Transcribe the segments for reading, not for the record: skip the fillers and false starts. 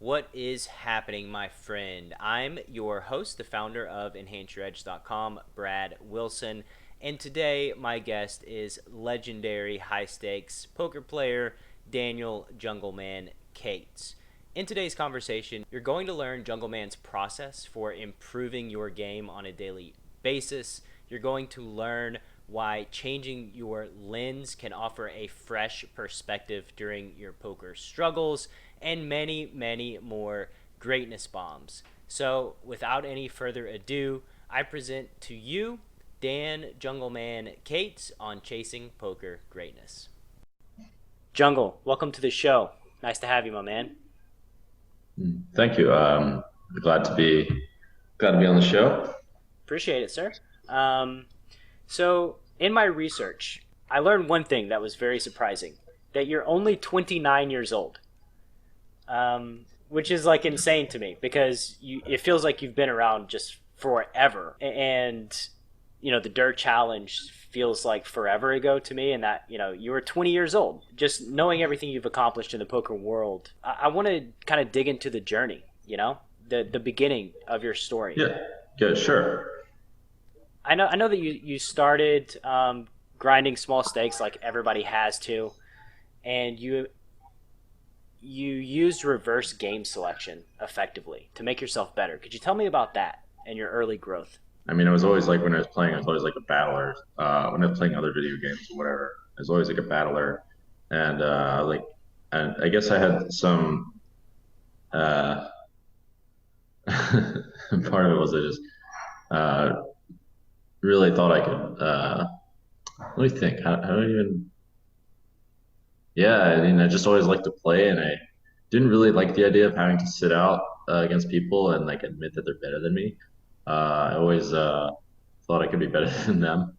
What is happening, my friend? I'm your host, the founder of EnhanceYourEdge.com, Brad Wilson, and today my guest is legendary high-stakes poker player Daniel Jungleman Cates. In today's conversation, you're going to learn Jungleman's process for improving your game on a daily basis. You're going to learn why changing your lens can offer a fresh perspective during your poker struggles, and many, many more greatness bombs. So, without any further ado, I present to you Dan Jungleman Cates on Chasing Poker Greatness. Jungle, welcome to the show. Nice to have you, my man. Thank you. Glad to be on the show. Appreciate it, sir. So, in my research, I learned one thing that was very surprising, that you're only 29 years old. Which is like insane to me because it feels like you've been around just forever. And, the Durrr challenge feels like forever ago to me, and that, you were 20 years old. Just knowing everything you've accomplished in the poker world, I want to kind of dig into the journey, the beginning of your story. Yeah, sure. I know that you started grinding small stakes like everybody has to, and you used reverse game selection effectively to make yourself better. Could you tell me about that and your early growth? I mean, it was always like when I was playing, I was always like a battler. When I was playing other video games or whatever, I was always like a battler, and and I guess I had some. Uh, Part of it was I just uh, really thought I could. Let me think. How do I even? Yeah, I mean, I just always liked to play, and I didn't really like the idea of having to sit out against people and like admit that they're better than me. I always thought I could be better than them.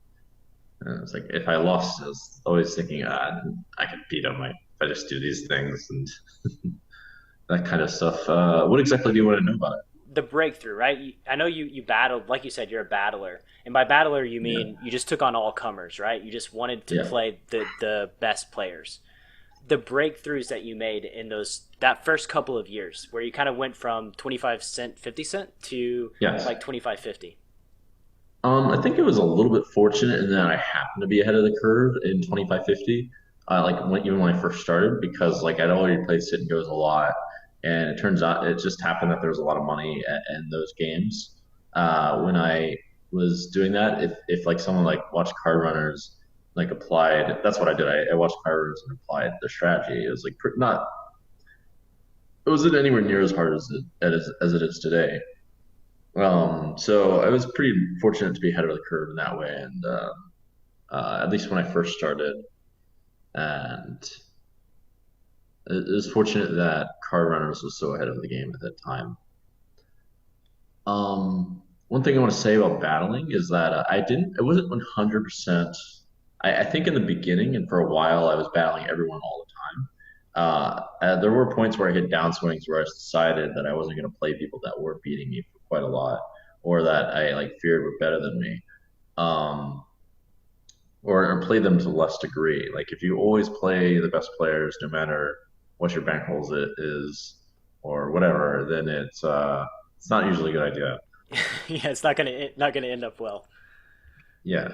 And it's like if I lost, I was always thinking, I could beat them if I just do these things and that kind of stuff. What exactly do you want to know about it? The breakthrough, right? I know you battled, like you said, you're a battler, and by battler you Yeah, mean you just took on all comers, right? You just wanted to yeah, play the best players. The breakthroughs that you made in that first couple of years, where you kind of went from 25 cent, 50 cent to yes. like 25.50. I think it was a little bit fortunate in that I happened to be ahead of the curve in 2550. Even when I first started, because like I'd already played sit and goes a lot, and it turns out it just happened that there was a lot of money in those games. When I was doing that, if like someone like watched card runners like applied, that's what I did. I watched card runners and applied their strategy. It was like not, it wasn't anywhere near as hard as it is today. So I was pretty fortunate to be ahead of the curve in that way, and at least when I first started, and it was fortunate that Car Runners was so ahead of the game at that time. One thing I want to say about battling is that I wasn't 100%. I think in the beginning and for a while I was battling everyone all the time. There were points where I hit downswings where I decided that I wasn't going to play people that were beating me for quite a lot, or that I like feared were better than me, um, or play them to less degree. Like if you always play the best players, no matter what your bankrolls it is or whatever, then it's not usually a good idea. Yeah, it's not gonna end up well. Yeah.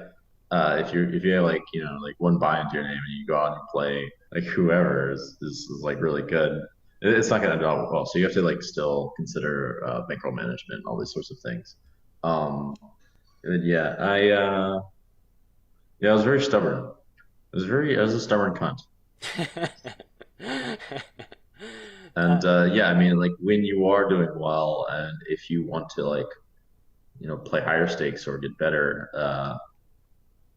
If you have like like one buy into your name and you go out and play like whoever is like really good, it's not going to end out well. So you have to like still consider bankroll management and all these sorts of things. Um, and yeah, I was very stubborn. I was a stubborn cunt. uh, And yeah, I mean, like when you are doing well, and if you want to like play higher stakes or get better,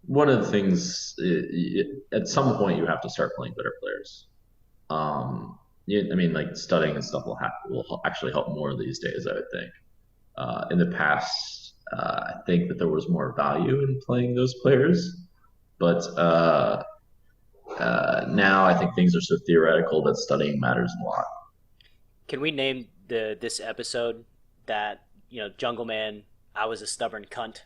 one of the things at some point you have to start playing better players. I mean, like studying and stuff will actually help more these days. I would think. In the past, I think that there was more value in playing those players, but now I think things are so theoretical that studying matters a can we name this episode that Jungle Man? I was a stubborn cunt.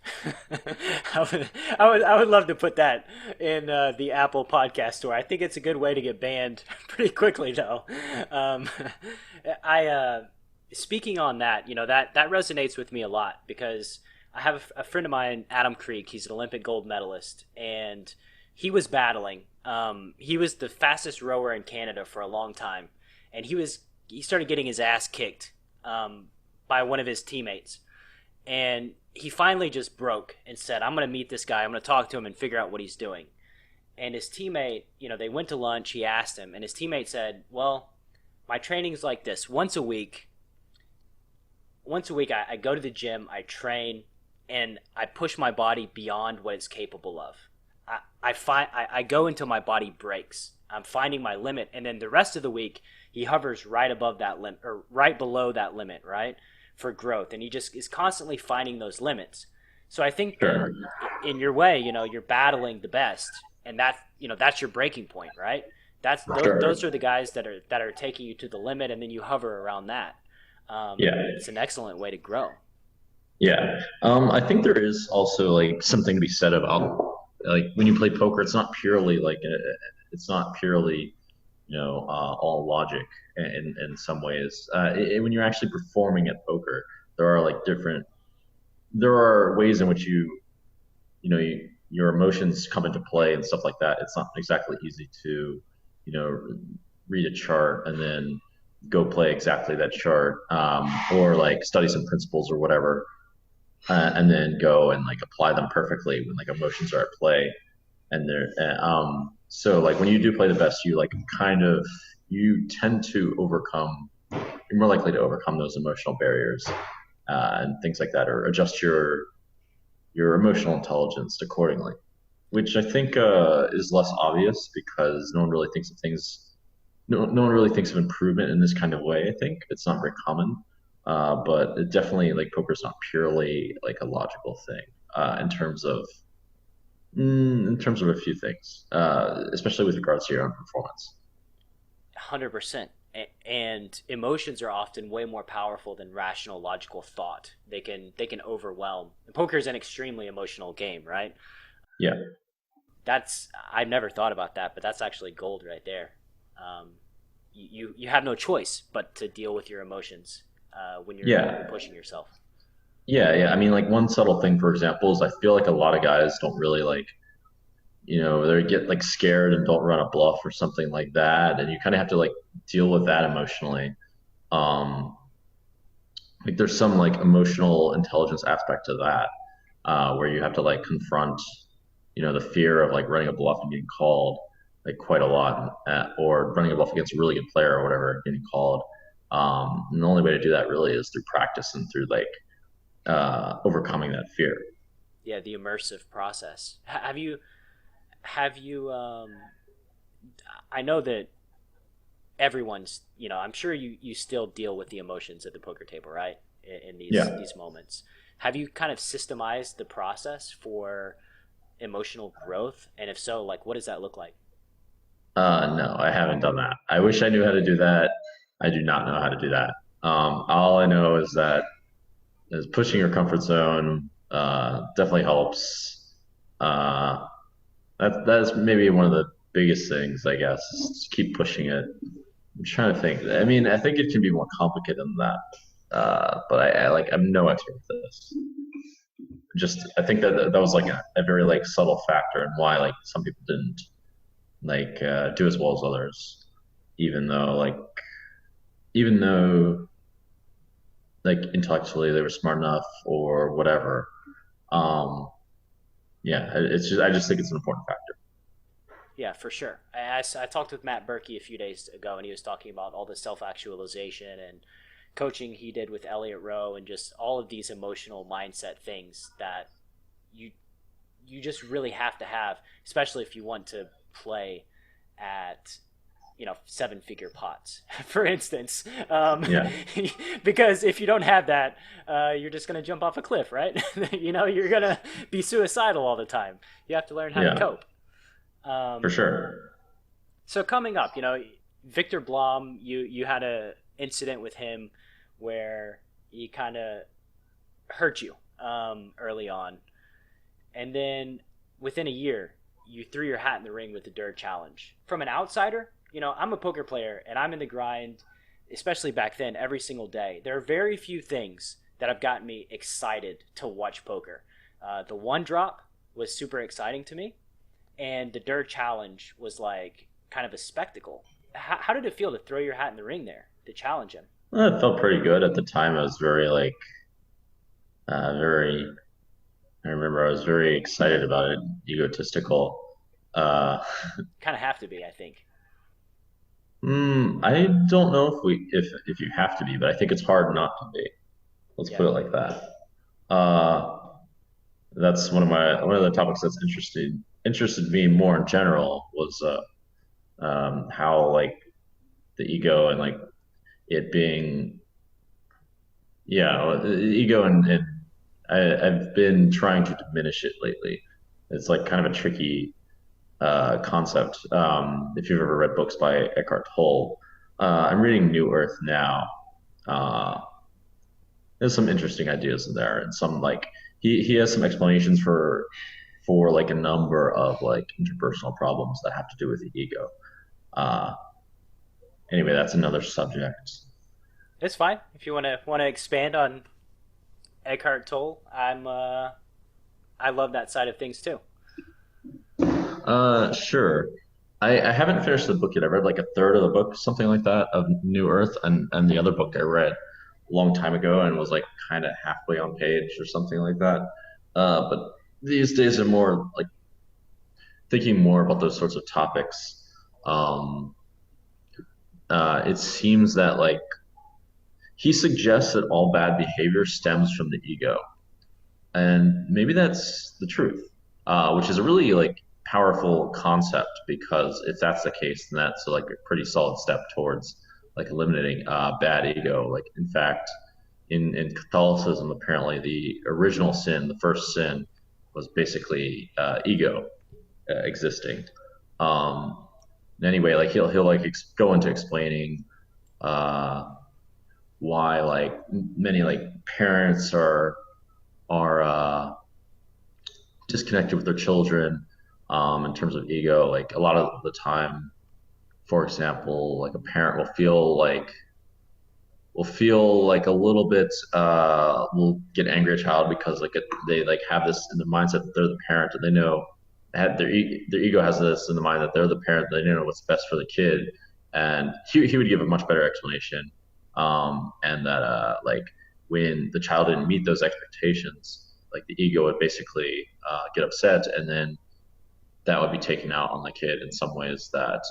I would love to put that in the Apple Podcast Store. I think it's a good way to get banned pretty quickly, though. Um, I speaking on that, that resonates with me a lot because I have a friend of mine, Adam Creek. He's an Olympic gold medalist, and he was battling. He was the fastest rower in Canada for a long time, and he started getting his ass kicked by one of his teammates, and he finally just broke and said, "I'm going to meet this guy. I'm going to talk to him and figure out what he's doing." And his teammate, they went to lunch. He asked him, and his teammate said, "Well, my training's like this. Once a week, I go to the gym, I train, and I push my body beyond what it's capable of. I go until my body breaks. I'm finding my limit, and then the rest of the week he hovers right above that limit or right below that limit, right, for growth, and he just is constantly finding those limits. So I think Sure. in your way, you're battling the best, and that's your breaking point, right? Sure. Those are the guys that are taking you to the limit, and then you hover around that. Yeah. It's an excellent way to grow. Yeah. I think there is also like something to be said about like when you play poker, it's not purely all logic in some ways. When you're actually performing at poker, there are like different there are ways in which your emotions come into play and stuff like that. It's not exactly easy to you know read a chart and then go play exactly that chart, or like study some principles or whatever, and then go and like apply them perfectly when like emotions are at play. And so like when you do play the best, you tend to overcome. You're more likely to overcome those emotional barriers, and things like that, or adjust your emotional intelligence accordingly, which I think is less obvious because no one really thinks of things. No one really thinks of improvement in this kind of way. I think it's not very common, but it definitely like poker's not purely like a logical thing, in terms of a few things, especially with regards to your own performance. 100%. And emotions are often way more powerful than rational logical thought. They can overwhelm. And poker is an extremely emotional game, right? Yeah, That's I've never thought about that, but that's actually gold right there. Um, you have no choice but to deal with your emotions when you're yeah, pushing yourself. yeah. I mean, like one subtle thing, for example, is I feel like a lot of guys don't really like, they get like scared and don't run a bluff or something like that, and you kind of have to like deal with that emotionally. Um, like there's some like emotional intelligence aspect to that, where you have to like confront, the fear of like running a bluff and getting called like quite a lot, or running a bluff against a really good player or whatever, getting called. And the only way to do that really is through practice and through like overcoming that fear. Yeah, the immersive process. Have you I know that everyone's, I'm sure you still deal with the emotions at the poker table, right? In Yeah. these moments. Have you kind of systemized the process for emotional growth? And if so, like what does that look like? No, I haven't done that. I wish I knew how to do that. I do not know how to do that. All I know is pushing your comfort zone definitely helps. Uh, that's maybe one of the biggest things, I guess, is just keep pushing it. I'm trying to think. I mean, I think it can be more complicated than that. But I'm no expert with this. Just I think that was like a very like subtle factor in why like some people didn't do as well as others, even though like intellectually they were smart enough or whatever. Um, yeah, I just think it's an important factor. Yeah, for sure. I talked with Matt Berkey a few days ago, and he was talking about all the self actualization and coaching he did with Elliot Rowe, and just all of these emotional mindset things that you you just really have to have, especially if you want to play at 7-figure pots, for instance. Yeah, Because if you don't have that, you're just going to jump off a cliff, right? You're going to be suicidal all the time. You have to learn how to yeah, cope. for Um, sure. so coming up, Victor Blom, you had a incident with him where he kind of hurt you. early on, and then within a year, you threw your hat in the ring with the Durrr challenge. From an outsider, I'm a poker player and I'm in the grind, especially back then, every single day. There are very few things that have gotten me excited to watch poker. The one drop was super exciting to me, and the Durrr challenge was like kind of a spectacle. How did it feel to throw your hat in the ring there to challenge him? Well, it felt pretty good at the time. I was very like very. I remember I was very excited about it. Egotistical. Uh, Kind of have to be, I think. I don't know if you have to be, but I think it's hard not to be. Let's Yeah. put it like that. Uh, that's one of the topics that's interested me more in general was how like the ego and like it being the ego and I've been trying to diminish it lately. It's like kind of a tricky concept. If you've ever read books by Eckhart Tolle, I'm reading New Earth now. Uh, there's some interesting ideas in there, and some like he has some explanations for like a number of like interpersonal problems that have to do with the ego. Uh, anyway, that's another subject. It's fine if you want to expand on Eckhart Tolle. I love that side of things too. Sure. I haven't finished the book yet. I read like a third of the book, something like that, of New Earth, and the other book I read a long time ago and was like kind of halfway on page or something like that. But these days I'm more like thinking more about those sorts of topics. Um, it seems that like he suggests that all bad behavior stems from the ego, and maybe that's the truth, which is a really like powerful concept because if that's the case, then that's like a pretty solid step towards like eliminating bad ego. Like in fact, in Catholicism, apparently the original sin, the first sin, was basically ego existing. Um, anyway, like he'll like go into explaining uh, why like many like parents are disconnected with their children in terms of ego. Like a lot of the time, for example, like a parent will feel like a little bit will get angry at a child because like they like have this in the mindset that they're the parent and they know their ego has this in the mind that they're the parent, they know what's best for the kid, and he would give a much better explanation, and that like when the child didn't meet those expectations, like the ego would basically get upset, and then that would be taken out on the kid in some ways that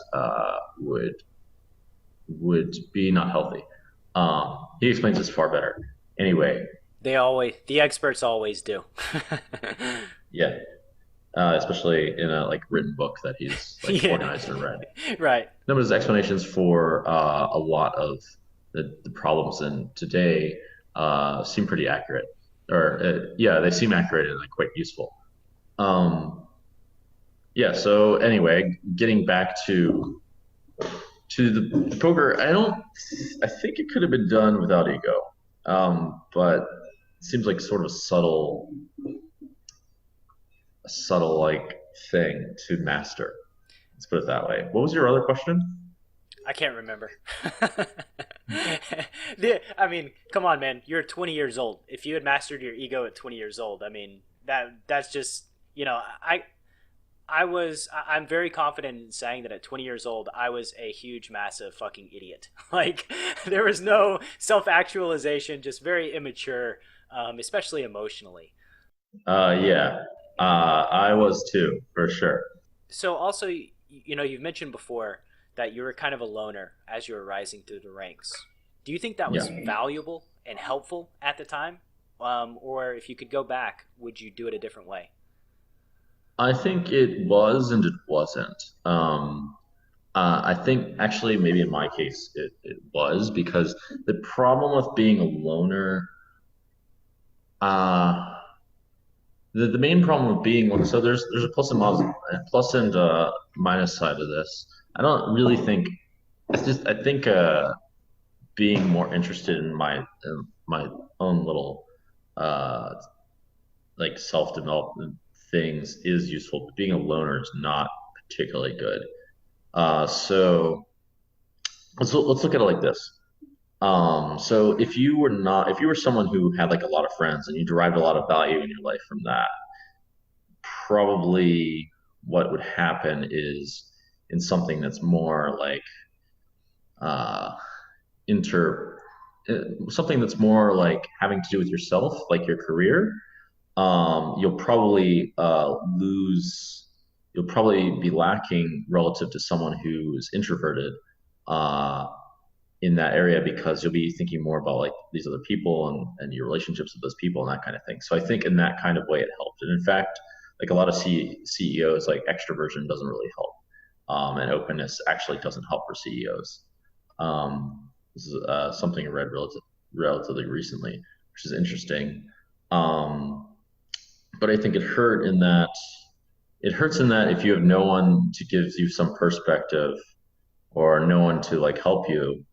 would be not healthy. He explains this far better. Anyway, The experts always do. yeah, especially in a like written book that he's like Yeah. organized and read. Right. No, but his explanations for a lot of the problems in today seem pretty accurate, or yeah, they seem accurate and like quite useful. Um, yeah. So anyway, getting back to the poker, I think it could have been done without ego, but it seems like sort of a subtle like thing to master. Let's put it that way. What was your other question? I can't remember. I mean, come on, man. You're 20 years old. If you had mastered your ego at 20 years old, I mean, that's just, I'm very confident in saying that at 20 years old, I was a huge, massive fucking idiot. Like, there was no self actualization, just very immature, especially emotionally. Yeah, I was too, for sure. So, also, you've mentioned before that you were kind of a loner as you were rising through the ranks. Do you think that Yeah, was valuable and helpful at the time? Or if you could go back, would you do it a different way? I think it was and it wasn't. I think actually maybe in my case it was because the problem with being a loner, uh, the main problem with being one, so there's a plus and minus side of this. I don't really think it's just I think being more interested in my own little uh, like self-development things is useful, but being a loner is not particularly good. So let's look at it like this. So if you were someone who had like a lot of friends and you derived a lot of value in your life from that, probably what would happen is in something that's more like uh, inter something that's more like having to do with yourself, like your career, you'll probably lose. You'll probably be lacking relative to someone who's introverted uh, in that area because you'll be thinking more about like these other people and your relationships with those people and that kind of thing. So I think in that kind of way it helped. And in fact, like a lot of CEOs, like extroversion doesn't really help, and openness actually doesn't help for CEOs. This is something I read relatively recently, which is interesting. Um, but I think it hurts in that if you have no one to give you some perspective or no one to like help you,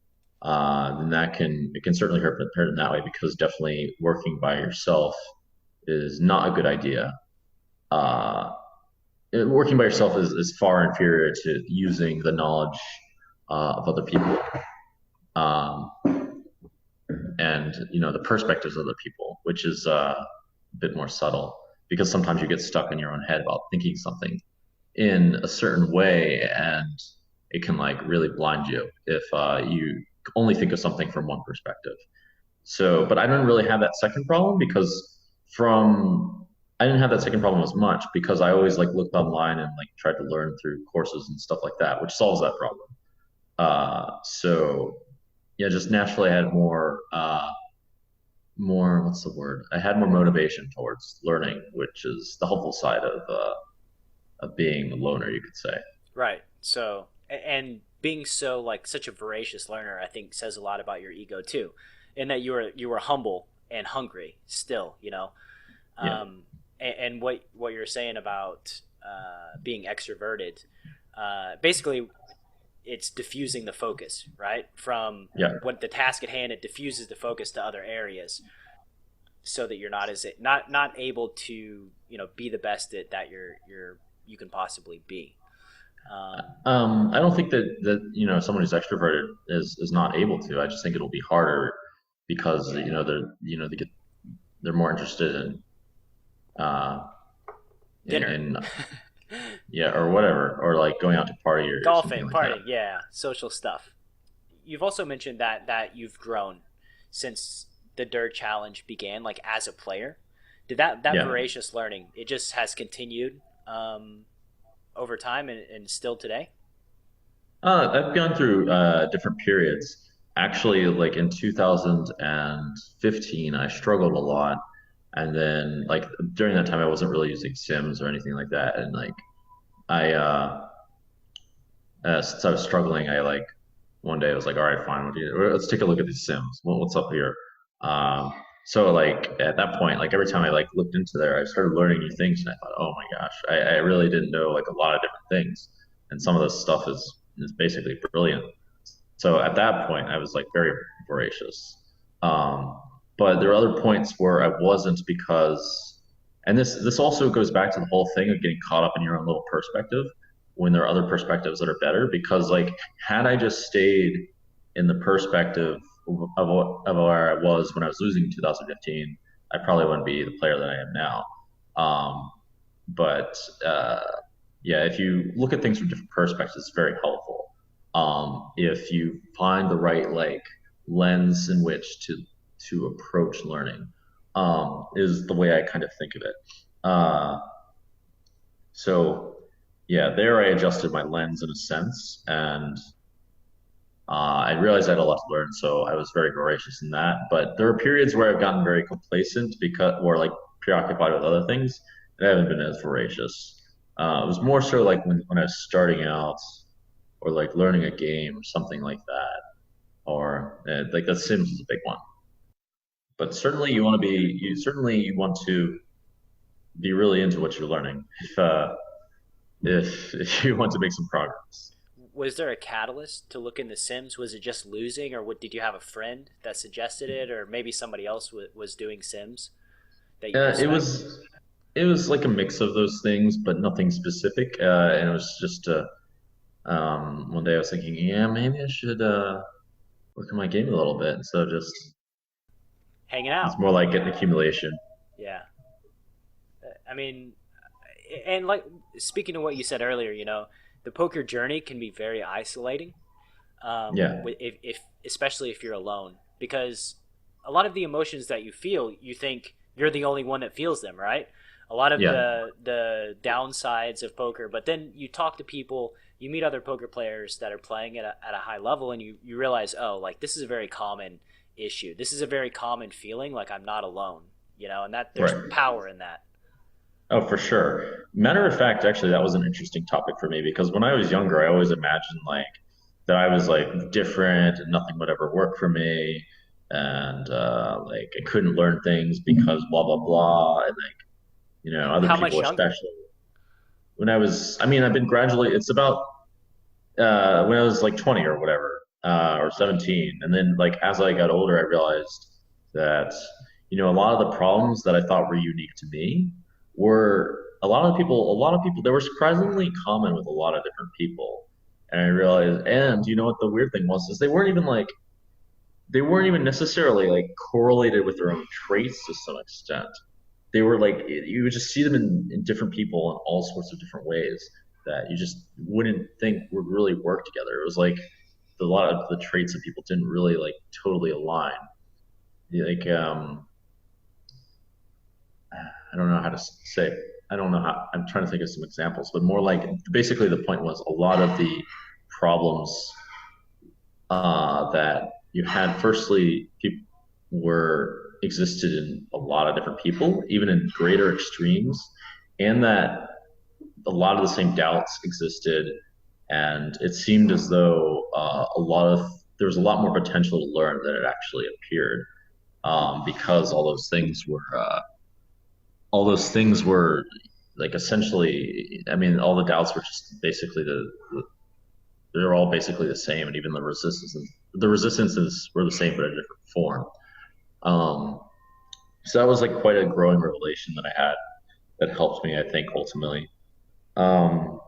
then it can certainly hurt in that way because definitely working by yourself is not a good idea. Uh, Working by yourself is far inferior to using the knowledge of other people. Um, and the perspectives of other people, which is a bit more subtle because sometimes you get stuck in your own head about thinking something in a certain way, and it can like really blind you if you only think of something from one perspective. So, but I didn't really have that second problem because from I didn't have that second problem as much because I always like looked online and like tried to learn through courses and stuff like that, which solves that problem. So yeah, just naturally I had more what's the word? I had more motivation towards learning, which is the helpful side of being a loner, you could say. Right. So, and being so like such a voracious learner, I think says a lot about your ego too, in that you were humble and hungry still. Yeah, And what you're saying about being extroverted, basically, it's diffusing the focus, right? From yeah. what the task at hand, it diffuses the focus to other areas, so that you're not able to be the best that you can possibly be. I don't think that someone who's extroverted is not able to. I just think it'll be harder because they're more interested uh, Dinner, in yeah or whatever or like going out to party or something golfing, like that. partying, yeah, social stuff. You've also mentioned that you've grown since the Durrr challenge began, like as a player. Did that Yeah. voracious learning, it just has continued over time and still today? I've gone through different periods. Actually, like in 2015, I struggled a lot, and then like during that time, I wasn't really using Sims or anything like that. And like I, since I was struggling, I like one day I was like, all right, fine, let's take a look at these Sims. What's up here? Um, so like at that point, like every time I like looked into there, I started learning new things, and I thought, oh my gosh, I really didn't know like a lot of different things, and some of this stuff is basically brilliant. So at that point, I was like very voracious. Um, but there are other points where I wasn't because, and this also goes back to the whole thing of getting caught up in your own little perspective when there are other perspectives that are better. Because like had I just stayed in the perspective of where I was when I was losing in 2015, I probably wouldn't be the player that I am now. Um, but yeah, if you look at things from different perspectives, it's very helpful. If you find the right like lens in which to approach learning, is the way I kind of think of it. So yeah, there I adjusted my lens in a sense, and I realized I had a lot to learn, so I was very voracious in that. But there are periods where I've gotten very complacent because, or like preoccupied with other things, and I haven't been as voracious. It was more so like when I was starting out, or like learning a game or something like that, or like the Sims is a big one. But certainly you want to be really into what you're learning if you want to make some progress. Was there a catalyst to look in The Sims? Was it just losing, or did you have a friend that suggested it, or maybe somebody else was doing Sims that you It respect? it was like a mix of those things, but nothing specific. And it was just one day I was thinking, yeah, maybe I should work on my game a little bit instead of just Hanging it's out. more like an accumulation. Yeah. I mean, and like speaking to what you said earlier, the poker journey can be very isolating. Yeah, If especially if you're alone, because a lot of the emotions that you feel, you think you're the only one that feels them, right? A lot of yeah, the downsides of poker, but then you talk to people, you meet other poker players that are playing at a high level, and you realize, oh, like this is a very common issue. This is a very common feeling. Like I'm not alone, and that there's right. power in that. Oh, for sure. Matter of fact, actually, that was an interesting topic for me because when I was younger, I always imagined like that I was like different and nothing would ever work for me, and like I couldn't learn things because blah blah blah, and like other How much people, younger? especially when I was. I mean, I've been gradually. It's about when I was like 20 or whatever, or 17. And then like as I got older, I realized that, a lot of the problems that I thought were unique to me were a lot of people, they were surprisingly common with a lot of different people. And I realized, and you know what the weird thing was, is they weren't even necessarily like correlated with their own traits to some extent. They were like you would just see them in different people in all sorts of different ways that you just wouldn't think would really work together. It was like a lot of the traits of people didn't really like totally align. Like I don't know how to say. I don't know how. I'm trying to think of some examples, but more like basically the point was a lot of the problems that you had. Firstly, people were existed in a lot of different people, even in greater extremes, and that a lot of the same doubts existed, and it seemed as though there was a lot more potential to learn than it actually appeared, because all those things were like essentially. I mean, all the doubts were just basically they're all basically the same, and even the resistances were the same but in a different form. Um, so that was like quite a growing revelation that I had that helped me, I think, ultimately. Um,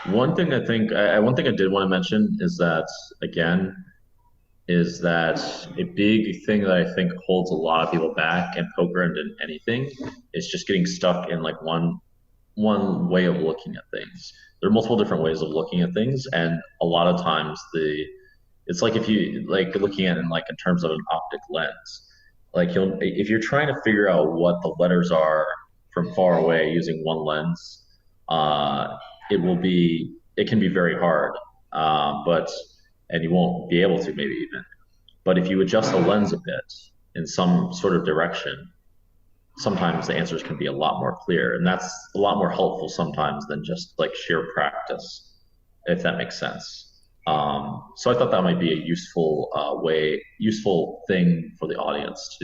one thing I did want to mention is that again is that a big thing that I think holds a lot of people back in poker and in anything is just getting stuck in like one way of looking at things. There are multiple different ways of looking at things, and a lot of times it's like if you like looking at it in terms of an optic lens. Like if you're trying to figure out what the letters are from far away using one lens, uh, it can be very hard, but and you won't be able to maybe even. But if you adjust the lens a bit in some sort of direction, sometimes the answers can be a lot more clear, and that's a lot more helpful sometimes than just like sheer practice, if that makes sense. So I thought that might be a useful thing for the audience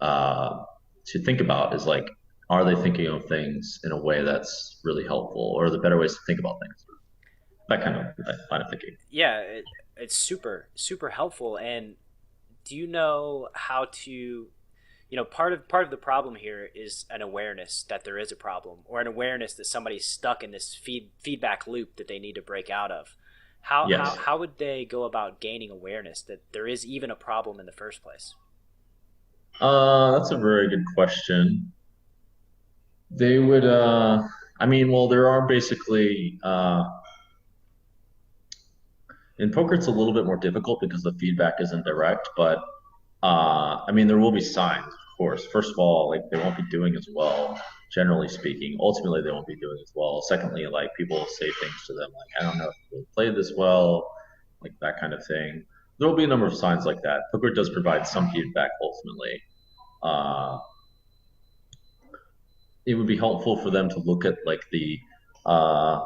uh, to think about is like, are they thinking of things in a way that's really helpful, or are there better ways to think about things? That kind of thinking. Yeah, it's super helpful. And do you know how to, part of the problem here is an awareness that there is a problem, or an awareness that somebody's stuck in this feedback loop that they need to break out of. How Yes. how would they go about gaining awareness that there is even a problem in the first place? That's a very good question. They would, I mean, well, there are basically, in poker, it's a little bit more difficult because the feedback isn't direct, but I mean, there will be signs, of course. First of all, like they won't be doing as well, generally speaking. Ultimately, they won't be doing as well. Secondly, like people will say things to them like, I don't know if you'll play this well, like that kind of thing. There will be a number of signs like that. Poker does provide some feedback ultimately. Uh, it would be helpful for them to look at like uh,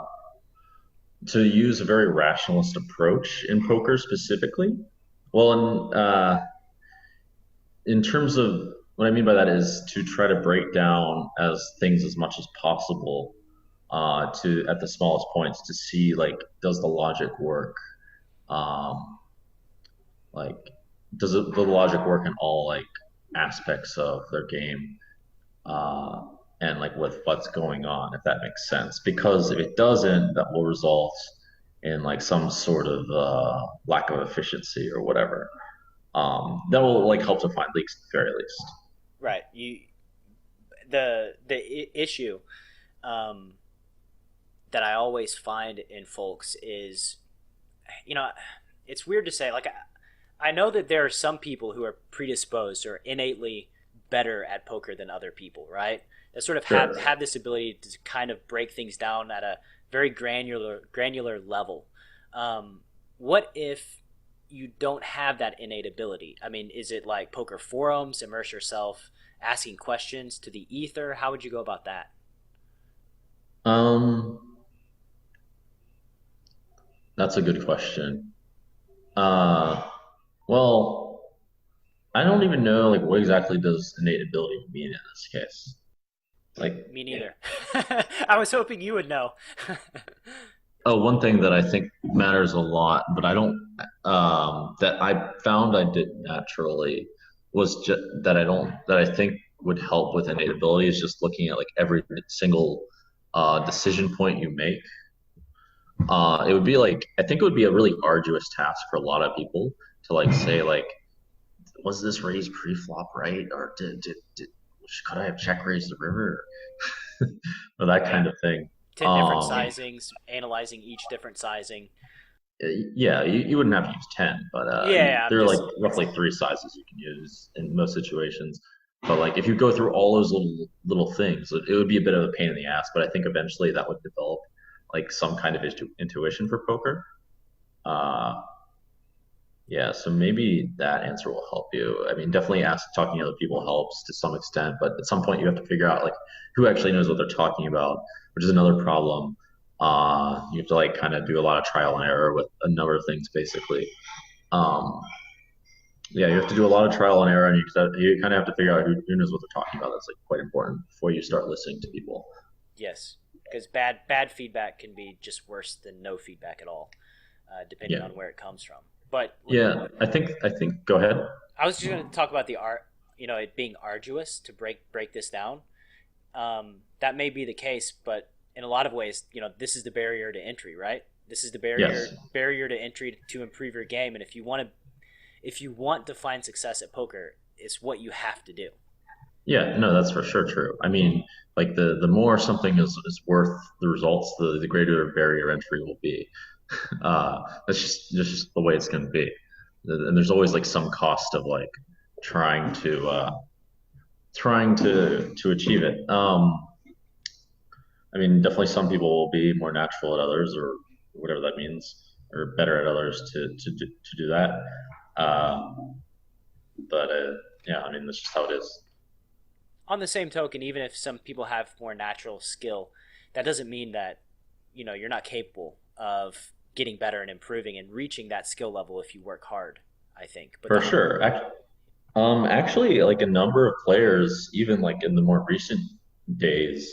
to use a very rationalist approach in poker specifically. Well, in terms of what I mean by that is to try to break down as things as much as possible to at the smallest points to see like does the logic work, um, like the logic work in all like aspects of their game. uh, and like with what's going on, if that makes sense. Because if it doesn't, that will result in like some sort of lack of efficiency or whatever. That will like help to find leaks at the very least. Right. Issue um, that I always find in folks is, you know, it's weird to say. Like, I know that there are some people who are predisposed or innately better at poker than other people, right? That sort of Sure. have this ability to kind of break things down at a very granular level. What if you don't have that innate ability? I mean, is it like poker forums, immerse yourself, asking questions to the ether? How would you go about that? Um, that's a good question. Uh, well, I don't even know like what exactly does innate ability mean in this case. Like, Me neither. I was hoping you would know. oh, one thing that I think matters a lot, but I don't, that I found I did naturally was just that that I think would help with innate ability is just looking at like every single decision point you make. It would be like, I think it would be a really arduous task for a lot of people to like say like, was this raised pre-flop right? Or could I have check raised the river? Or that Right. kind of thing. 10 different Um, sizings, analyzing each different sizing. yeah, you wouldn't have to use 10, but Yeah, I'm there are like just roughly three sizes you can use in most situations. But like if you go through all those little things, it would be a bit of a pain in the ass. But I think eventually that would develop like some kind of intuition for poker. Uh, yeah, so maybe that answer will help you. I mean, definitely talking to other people helps to some extent, but at some point you have to figure out like who actually knows what they're talking about, which is another problem. You have to like kind of do a lot of trial and error with a number of things, basically. Um, yeah, you have to do a lot of trial and error, and you kind of have to figure out who knows what they're talking about. That's like quite important before you start listening to people. yes, because bad feedback can be just worse than no feedback at all, depending Yeah, on where it comes from. But yeah. I think. Go ahead. I was just going to talk about the art. It being arduous to break this down. That may be the case, but in a lot of ways, this is the barrier to entry, right? This is the Yes. barrier to entry to improve your game, and if you want to find success at poker, it's what you have to do. Yeah, no, that's for sure true. I mean, like the more something is worth the results, the greater barrier entry will be. That's just the way it's going to be. And there's always like some cost of like trying to trying to achieve it. I mean, definitely some people will be more natural at others, or whatever that means, or better at others to do that. Uh, but yeah, I mean, that's just how it is. On the same token, even if some people have more natural skill, that doesn't mean that you're not capable of getting better and improving and reaching that skill level if you work hard. I think, but For sure. Actually, like a number of players, even like in the more recent days,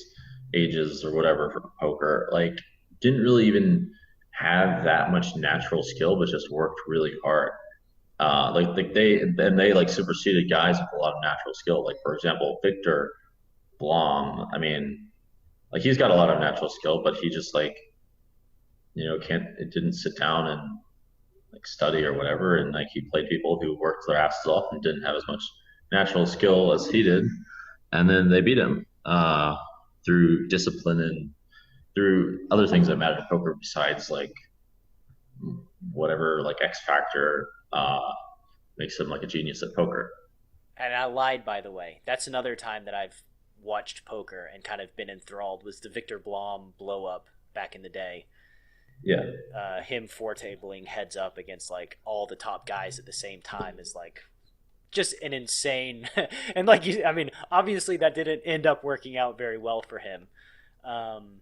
ages or whatever for poker, like didn't really even have that much natural skill, but just worked really hard. They like superseded guys with a lot of natural skill. Like for example, Victor Blom. I mean, like he's got a lot of natural skill, but he just like can't. It didn't sit down and like study or whatever, and like he played people who worked their asses off and didn't have as much natural skill as he did, and then they beat him through discipline and through other things that matter to poker besides like whatever like X factor makes him like a genius at poker. and I lied, by the way. That's another time that I've watched poker and kind of been enthralled was the Victor Blom blow up back in the day. Yeah, Him four tabling heads up against like all the top guys at the same time is like just an insane and like I mean, obviously that didn't end up working out very well for him. Um,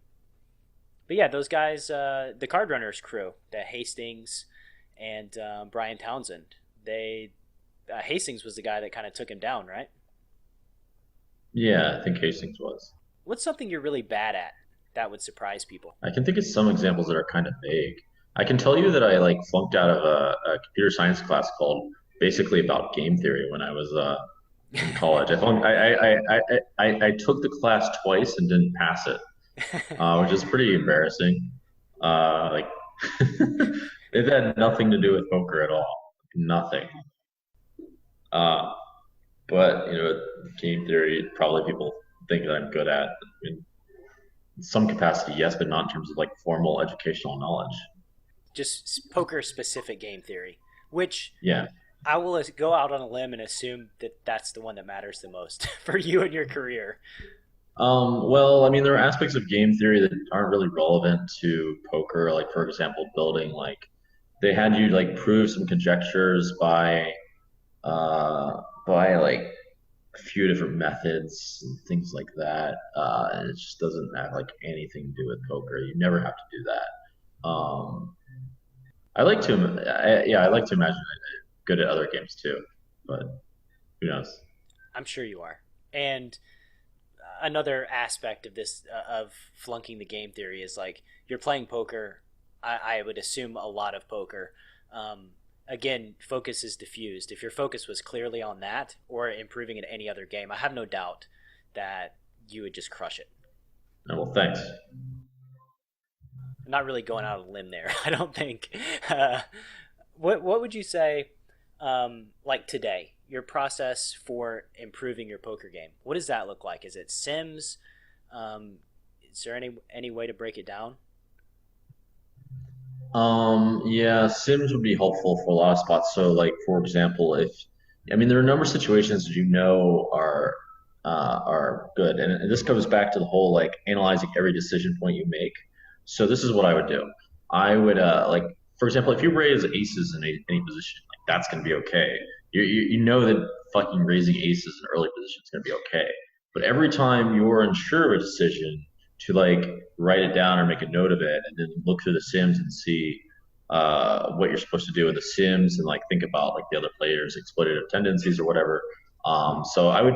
but yeah, those guys, the Card Runners crew, the Hastings and Brian Townsend, they Hastings was the guy that kind of took him down, right? yeah, I think Hastings was. What's something you're really bad at that would surprise people? I can think of some examples that are kind of vague. I can tell you that I like flunked out of a computer science class called basically about game theory when I was in college. I took the class twice and didn't pass it, which is pretty embarrassing. Like it had nothing to do with poker at all, nothing. Uh, but game theory, probably people think that I'm good at in some capacity, yes, but not in terms of like formal educational knowledge. Just poker specific game theory, which Yeah. I will go out on a limb and assume that that's the one that matters the most for you and your career. Well, I mean, there are aspects of game theory that aren't really relevant to poker. Like, for example, building, like, they had you like prove some conjectures by like a few different methods and things like that. And it just doesn't have like anything to do with poker. You never have to do that. I like to imagine I'm good at other games too, but who knows? I'm sure you are. And another aspect of this of flunking the game theory is like you're playing poker. I would assume a lot of poker. Again, focus is diffused. If your focus was clearly on that or improving in any other game, I have no doubt that you would just crush it. Oh, well, thanks. I'm not really going out on a limb there. I don't think. Uh, what would you say, like today, your process for improving your poker game? What does that look like? Is it Sims? Um, is there any way to break it down? Yeah, Sims would be helpful for a lot of spots. So, like for example, if I mean, there are a number of situations that are good, and this goes back to the whole like analyzing every decision point you make. So this is what I would do. I would like, for example, if you raise aces in any position, like that's gonna be okay. You know that fucking raising aces in early position is gonna be okay. But every time you're unsure of a decision, to like write it down or make a note of it and then look through the sims and see what you're supposed to do with the sims and like think about like the other players exploitative tendencies or whatever. So I would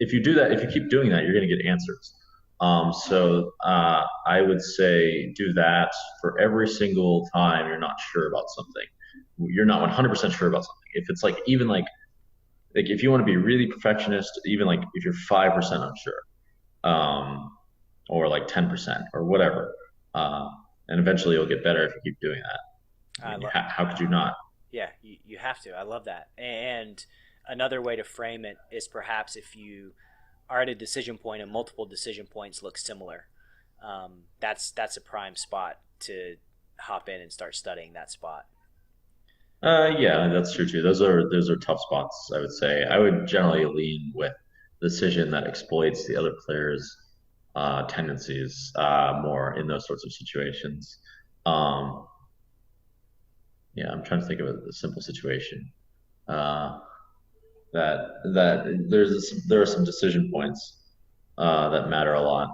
if you do that, if you keep doing that, you're going to get answers. I would say do that for every single time you're not sure about something. You're not 100% sure about something. If it's like even like if you want to be really perfectionist, even like if you're 5% unsure, um, or like 10% or whatever. Uh, and eventually you'll get better if you keep doing that. I I mean, love. how could you not? Yeah, you have to. I love that. And another way to frame it is perhaps if you are at a decision point and multiple decision points look similar, that's a prime spot to hop in and start studying that spot. Yeah, that's true too. Those are tough spots. I would say I would generally lean with decision that exploits the other player's tendencies more in those sorts of situations. Um, yeah, I'm trying to think of a simple situation. Uh, that there are some decision points that matter a lot.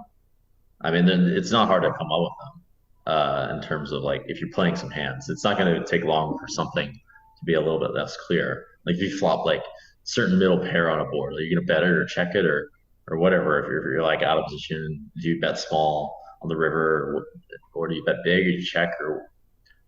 I mean, then it's not hard to come up with them in terms of like if you're playing some hands, it's not going to take long for something to be a little bit less clear. Like if you flop like certain middle pair on a board, are you going to bet it or check it or whatever? If you're like out of position, do you bet small on the river or do you bet big? Or you check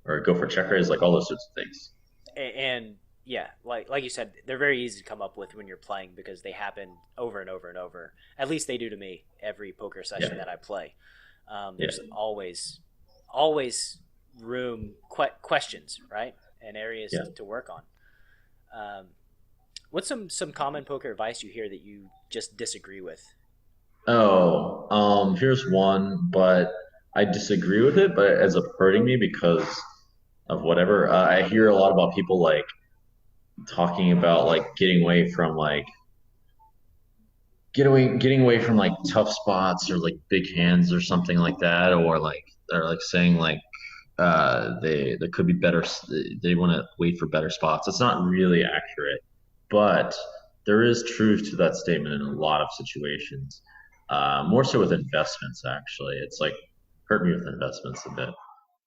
or go for check raise? Like all those sorts of things. And yeah, like you said, they're very easy to come up with when you're playing because they happen over and over and over. At least they do to me every poker session Yeah, that I play. yeah, There's always room questions, right, and areas yeah. to work on. Um, what's some common poker advice you hear that you just disagree with? Oh, here's one, but I disagree with it, but it ends up hurting me because of whatever. I hear a lot about people like talking about like getting away from like tough spots or like big hands or something like that, or like saying like they could be better. They want to wait for better spots. It's not really accurate, but there is truth to that statement in a lot of situations. More so with investments, actually. It's like hurt me with investments a bit.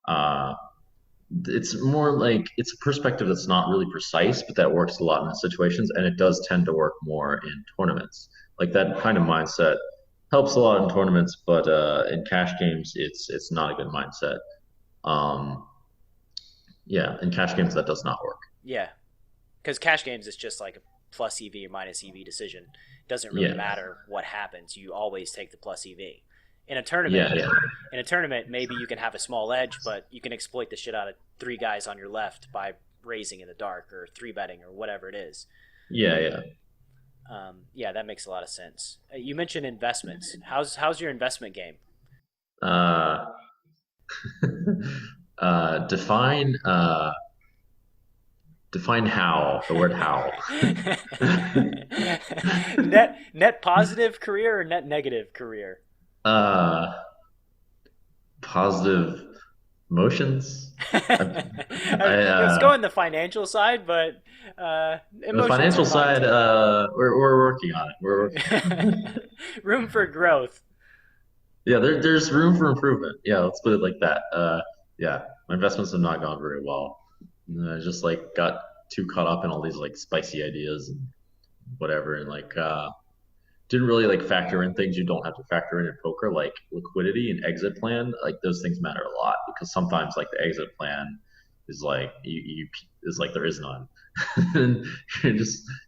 Uh, it's more like it's a perspective that's not really precise, but that works a lot in situations, and it does tend to work more in tournaments. Like that kind of mindset helps a lot in tournaments, but in cash games, it's not a good mindset. Um, yeah, in cash games that does not work. Yeah, because cash games is just like plus EV or minus EV decision. It doesn't really Yeah, matter what happens. You always take the plus EV. In a tournament, yeah, yeah, in a tournament, maybe you can have a small edge, but you can exploit the shit out of three guys on your left by raising in the dark or three betting or whatever it is. yeah, yeah. Yeah, that makes a lot of sense. You mentioned investments. How's your investment game? Uh, define define how, the word how. Net positive career or net negative career? uh, Positive emotions. I, I was I going the financial side, but the emotions are financial fine side, too. we're working on it. We're working. Room for growth. Yeah, there's room for improvement. Yeah, let's put it like that. Yeah, my investments have not gone very well. I just like got too caught up in all these like spicy ideas and whatever, and like didn't really like factor in things you don't have to factor in poker, like liquidity and exit plan. Like those things matter a lot because sometimes like the exit plan is like you is like there is none, and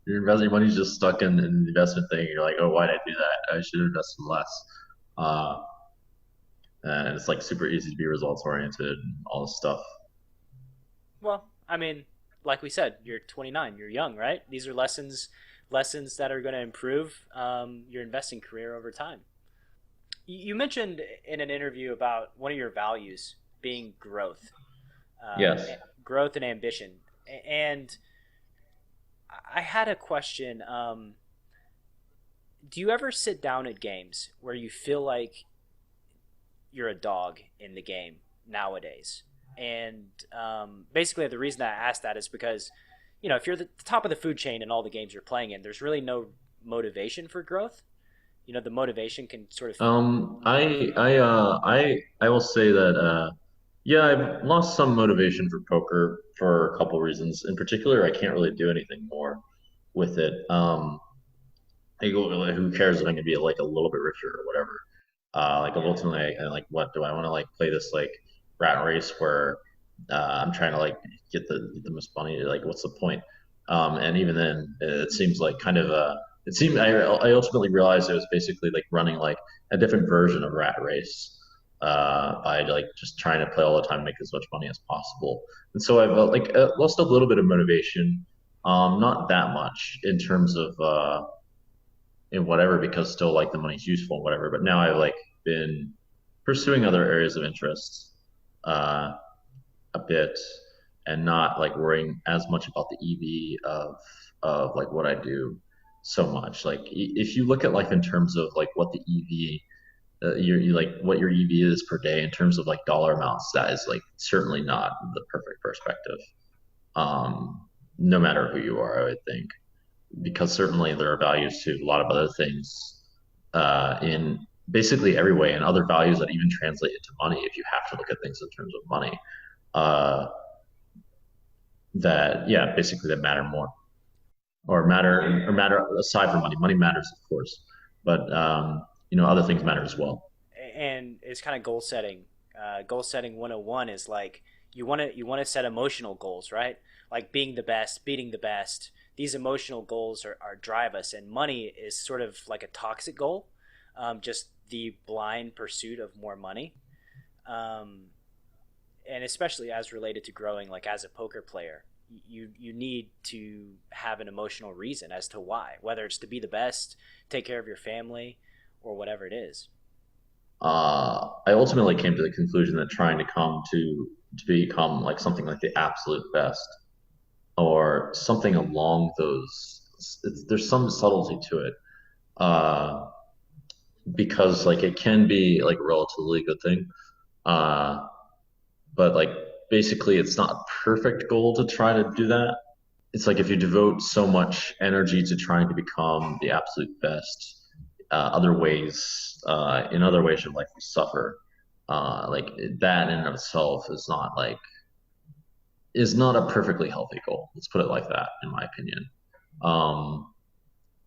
your investment money's just stuck in the investment thing. You're like, oh, why did I do that? I should have invested less. Uh, and it's like super easy to be results oriented and all this stuff. Well, I mean, like we said, you're 29. You're young, right? These are lessons that are going to improve your investing career over time. You mentioned in an interview about one of your values being growth, um, Yes. growth and ambition. And I had a question. Do you ever sit down at games where you feel like you're a dog in the game nowadays? And basically, the reason I asked that is because, if you're the top of the food chain in all the games you're playing in, there's really no motivation for growth. The motivation can sort of. I will say that yeah, I've lost some motivation for poker for a couple reasons. In particular, I can't really do anything more with it. Who cares if I can be like a little bit richer or whatever? Like Yeah. ultimately, like, what do I want to like play this like rat race where I'm trying to like get the most money? Like, what's the point? And even then, it seems like kind of it seemed I ultimately realized it was basically like running like a different version of rat race by like just trying to play all the time, make as much money as possible. And so I've lost a little bit of motivation, not that much in terms of in whatever because still like the money's useful and whatever. But now I've like been pursuing other areas of interest uh, a bit and not like worrying as much about the EV of like what I do so much. Like if you look at life in terms of like what the EV you like what your EV is per day in terms of like dollar amounts, that is like certainly not the perfect perspective. No matter who you are, I would think because certainly there are values to a lot of other things in basically every way, and other values that even translate into money. If you have to look at things in terms of money, uh, that yeah, basically that matter more or matter aside from money. Money matters, of course, but other things matter as well. And it's kind of goal setting. Goal setting 101 is like you want to set emotional goals, right? Like being the best, beating the best. These emotional goals are drive us, and money is sort of like a toxic goal, just the blind pursuit of more money. Um, and especially as related to growing, like as a poker player, you need to have an emotional reason as to why, whether it's to be the best, take care of your family, or whatever it is. I ultimately came to the conclusion that trying to become like something like the absolute best or something along those, there's some subtlety to it. Uh, because like it can be like a relatively good thing. Uh, but like basically it's not a perfect goal to try to do that. It's like if you devote so much energy to trying to become the absolute best, in other ways your life will suffer. Like that in and of itself is not a perfectly healthy goal. Let's put it like that, in my opinion. Um,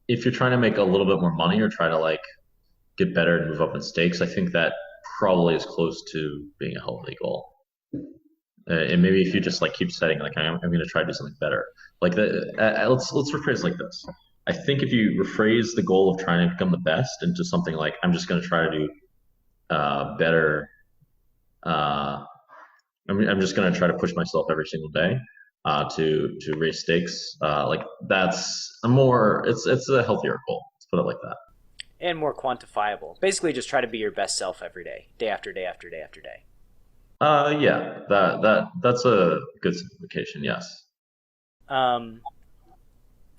if you're trying to make a little bit more money or try to like get better and move up in stakes, I think that probably is close to being a healthy goal. And maybe if you just like keep setting like I'm going to try to do something better. Like let's rephrase it like this. I think if you rephrase the goal of trying to become the best into something like I'm just going to try to do better. Uh, I'm just going to try to push myself every single day to raise stakes. Like that's a more it's a healthier goal. Let's put it like that. And more quantifiable. Basically, just try to be your best self every day, day after day after day after day. Yeah, that's a good simplification. Yes. Um,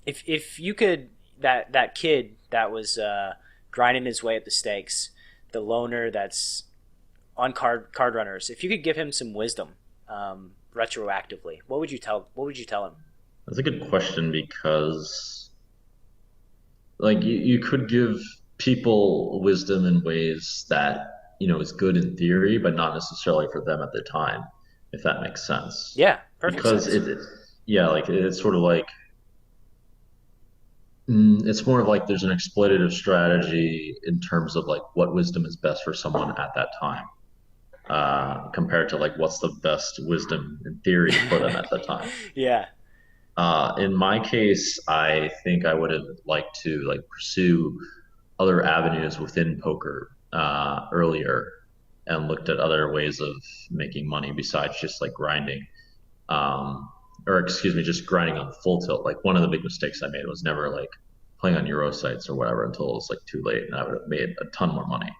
if you could, that kid that was grinding his way up the stakes, the loner that's on card runners, if you could give him some wisdom, retroactively, what would you tell him? That's a good question because like you could give people wisdom in ways that is good in theory, but not necessarily for them at the time, if that makes sense. Yeah, perfect Because sense. yeah, like it's sort of like it's more of like there's an exploitative strategy in terms of like what wisdom is best for someone at that time, compared to like what's the best wisdom in theory for them at that time. Yeah. In my case, I think I would have liked to like pursue other avenues within poker earlier and looked at other ways of making money besides just like grinding, or excuse me, just grinding on full tilt. Like one of the big mistakes I made was never like playing on Euro sites or whatever until it was like too late, and I would have made a ton more money.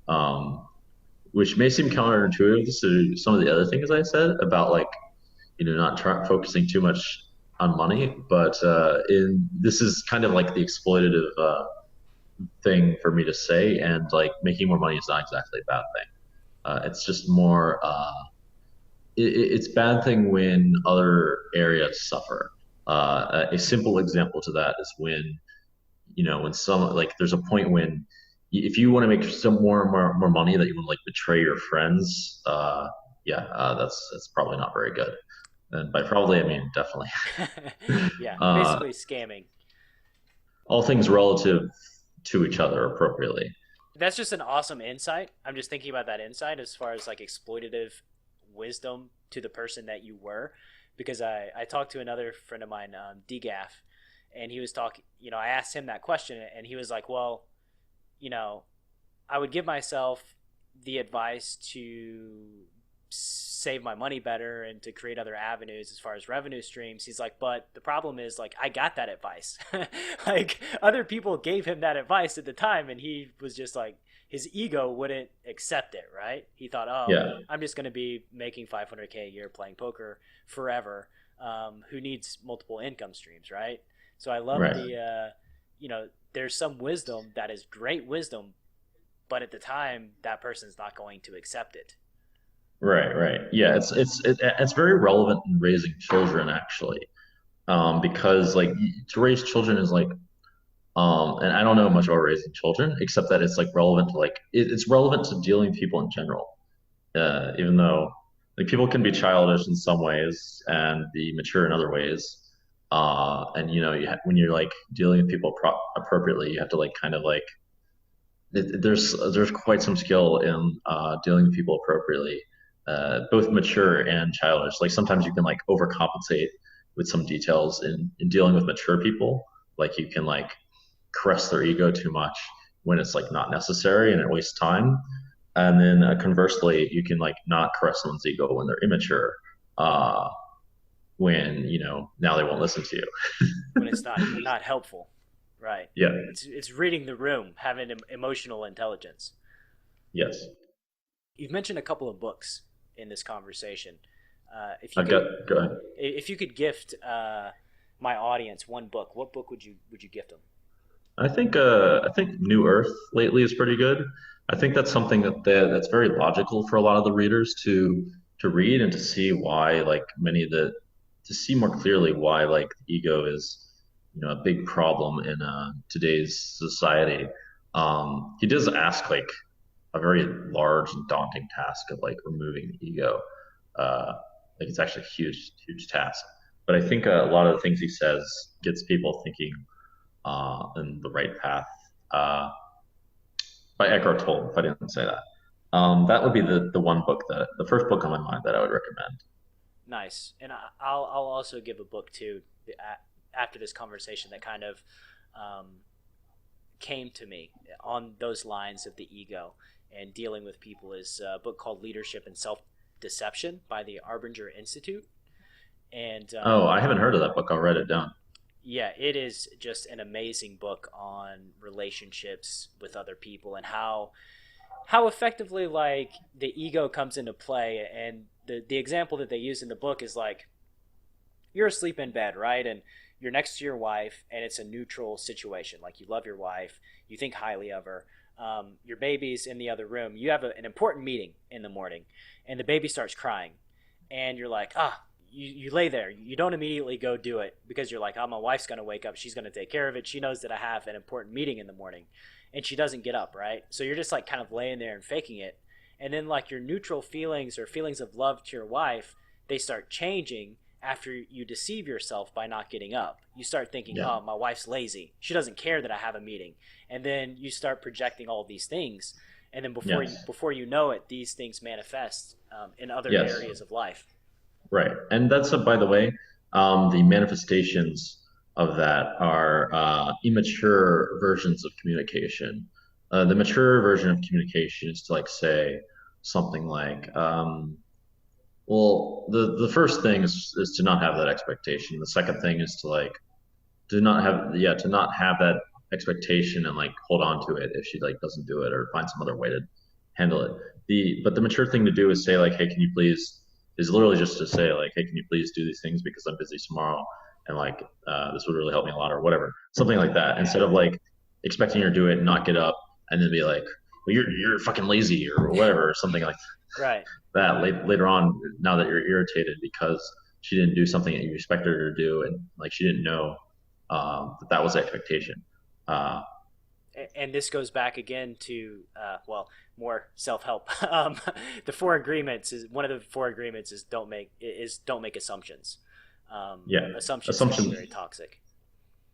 Um, which may seem counterintuitive to some of the other things I said about like not focusing too much on money, but in this is kind of like the exploitative thing for me to say, and like making more money is not exactly a bad thing. It's just more it's a bad thing when other areas suffer. A simple example to that is when when some like there's a point when if you want to make some more money that you want to like betray your friends, yeah, that's probably not very good. And by probably I mean definitely. Yeah, uh, basically scamming. all things relative to each other appropriately. That's just an awesome insight. I'm just thinking about that insight as far as like exploitative wisdom to the person that you were, because I talked to another friend of mine, DGAF, and he was talking. I asked him that question, and he was like, "Well, you know, I would give myself the advice to save my money better and to create other avenues as far as revenue streams." He's like, but the problem is like I got that advice. Like other people gave him that advice at the time, and he was just like his ego wouldn't accept it, right? He thought, oh, Yeah, I'm just going to be making 500K a year playing poker forever. Who needs multiple income streams, right? So I love right. there's some wisdom that is great wisdom, but at the time that person's not going to accept it. Right, right. Yeah, it's very relevant in raising children actually, because like to raise children is like, and I don't know much about raising children except that it's like relevant to like it's relevant to dealing with people in general. Even though like people can be childish in some ways and be mature in other ways, and when you're like dealing with people appropriately, you have to like kind of like there's quite some skill in dealing with people appropriately, both mature and childish. Like sometimes you can like overcompensate with some details in dealing with mature people. Like you can like caress their ego too much when it's like not necessary and it wastes time. And then conversely, you can like not caress someone's ego when they're immature, uh, when now they won't listen to you. When it's not helpful, right? Yeah. It's reading the room, having emotional intelligence. Yes. You've mentioned a couple of books in this conversation. If you I've could got go ahead. if you could gift my audience one book, what book would you gift them? I think New Earth lately is pretty good. I think that's something that's very logical for a lot of the readers to read and to see why like many of the to see more clearly why like the ego is a big problem in today's society. He does ask like a very large and daunting task of like removing ego. Uh, like it's actually a huge task. But I think a lot of the things he says gets people thinking in the right path. Uh, by Eckhart Tolle, if I didn't say that. That would be the one book that the first book on my mind that I would recommend. Nice. And I'll also give a book too after this conversation that kind of um, came to me on those lines of the ego and dealing with people is a book called Leadership and Self Deception by the Arbinger Institute. And Oh, I haven't heard of that book. I'll write it down. yeah, it is just an amazing book on relationships with other people and how effectively like the ego comes into play. And the example that they use in the book is like you're asleep in bed, right? And you're next to your wife, and it's a neutral situation. Like you love your wife, you think highly of her. Your baby's in the other room. You have an important meeting in the morning, and the baby starts crying, and you're like, you lay there. You don't immediately go do it because you're like, oh, my wife's going to wake up. She's going to take care of it. She knows that I have an important meeting in the morning, and she doesn't get up, right? So you're just like kind of laying there and faking it. And then like your neutral feelings or feelings of love to your wife, they start changing after you deceive yourself by not getting up. You start thinking, Yeah. oh, my wife's lazy. She doesn't care that I have a meeting. And then you start projecting all these things. And then Yes. before you know it, these things manifest in other Yes. areas of life. Right. And that's, by the way, the manifestations of that are immature versions of communication. The mature version of communication is to like say something like, well, the first thing is to not have that expectation. The second thing is to like to not have that expectation and like hold on to it if she like doesn't do it or find some other way to handle it. The mature thing to do is say like, hey, can you please, is literally just to say like, hey, can you please do these things because I'm busy tomorrow, and like this would really help me a lot or whatever, something like that, instead of like expecting her to do it and not get up and then be like, well, you're fucking lazy or whatever, or something like Right. that later on, now that you're irritated because she didn't do something that you expected her to do, and like she didn't know that was the expectation. Uh, And this goes back again to well, more self-help. The four agreements is one of the four agreements is don't make assumptions. yeah, Assumptions can be assumptions. very toxic.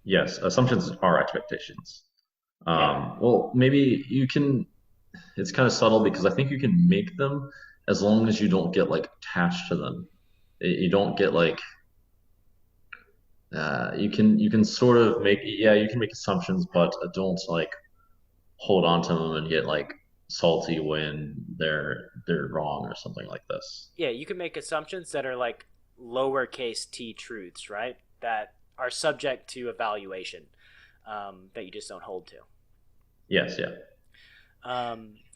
Yes, assumptions are expectations. Yeah. Well, maybe you can. It's kind of subtle because I think you can make them as long as you don't get like attached to them. You don't get like you can sort of make, yeah, you can make assumptions, but don't like hold on to them and get like salty when they're wrong or something like this. Yeah, you can make assumptions that are like lowercase t truths, right? That are subject to evaluation, that you just don't hold to. Yes, yeah,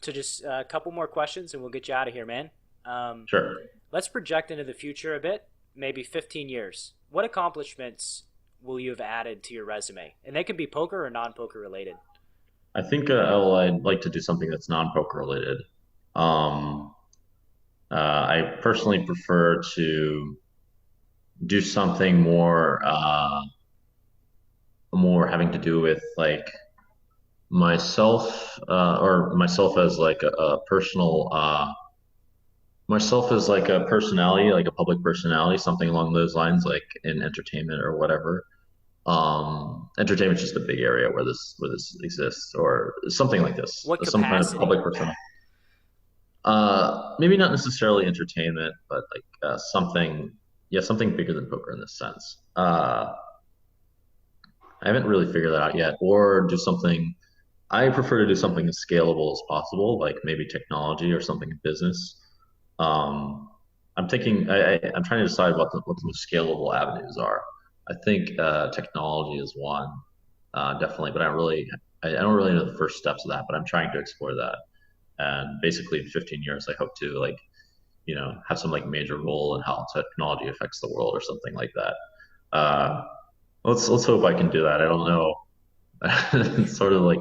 So just a couple more questions and we'll get you out of here, man. Um, sure. let's project into the future a bit, maybe 15 years. What accomplishments will you have added to your resume? And they can be poker or non-poker related. I think I'd like to do something that's non-poker related. Um, I personally prefer to do something more having to do with like myself, or myself as like a personal myself as like a personality, like a public personality, something along those lines, like in entertainment or whatever. Entertainment's just a big area where this exists, or something like this, What some kind of capacity? public persona. Maybe not necessarily entertainment, but like something, yeah, something bigger than poker in this sense. I haven't really figured that out yet. Or do something. I prefer to do something as scalable as possible, like maybe technology or something in business. Um, I'm thinking. I'm trying to decide what the most scalable avenues are. I think technology is one, definitely, but I don't really know the first steps of that. But I'm trying to explore that. And basically, in 15 years, I hope to like have some like major role in how technology affects the world or something like that. Uh, let's hope I can do that. I don't know. It's sort of like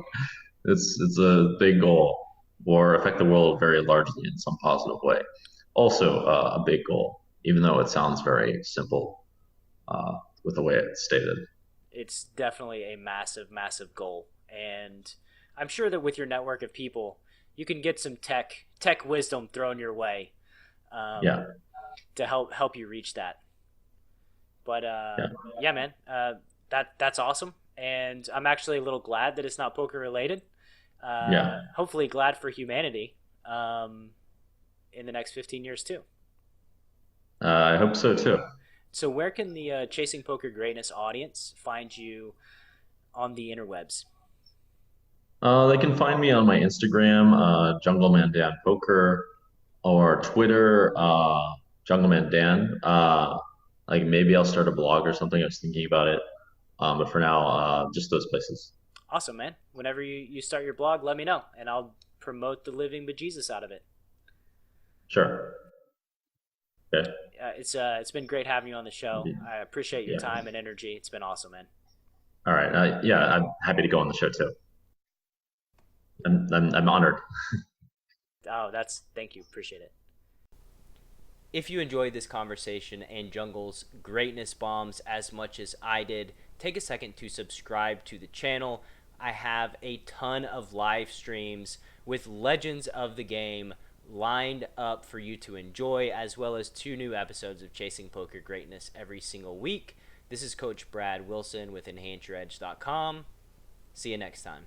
it's a big goal, or affect the world very largely in some positive way. Also, a big goal, even though it sounds very simple with the way it's stated. It's definitely a massive, massive goal. And I'm sure that with your network of people, you can get some tech wisdom thrown your way um, Yeah, to help you reach that. But yeah, yeah, man, that's awesome. And I'm actually a little glad that it's not poker related. yeah. Hopefully, glad for humanity um, in the next 15 years too. I hope so too. So, where can the Chasing Poker Greatness audience find you on the interwebs? They can find me on my Instagram, Jungleman Dan Poker, or Twitter, Jungleman Dan. Like maybe I'll start a blog or something. I was thinking about it, but for now, just those places. Awesome, man. Whenever you start your blog, let me know, and I'll promote the living bejesus out of it. Sure. Okay. It's been great having you on the show. I appreciate your Yeah. time and energy. It's been awesome, man. All right. Yeah, I'm happy to go on the show too. I'm honored. Oh, that's thank you. Appreciate it. If you enjoyed this conversation and Jungle's greatness bombs as much as I did, take a second to subscribe to the channel. I have a ton of live streams with legends of the game lined up for you to enjoy, as well as 2 new episodes of Chasing Poker Greatness every single week. This is Coach Brad Wilson with EnhanceYourEdge.com. See you next time.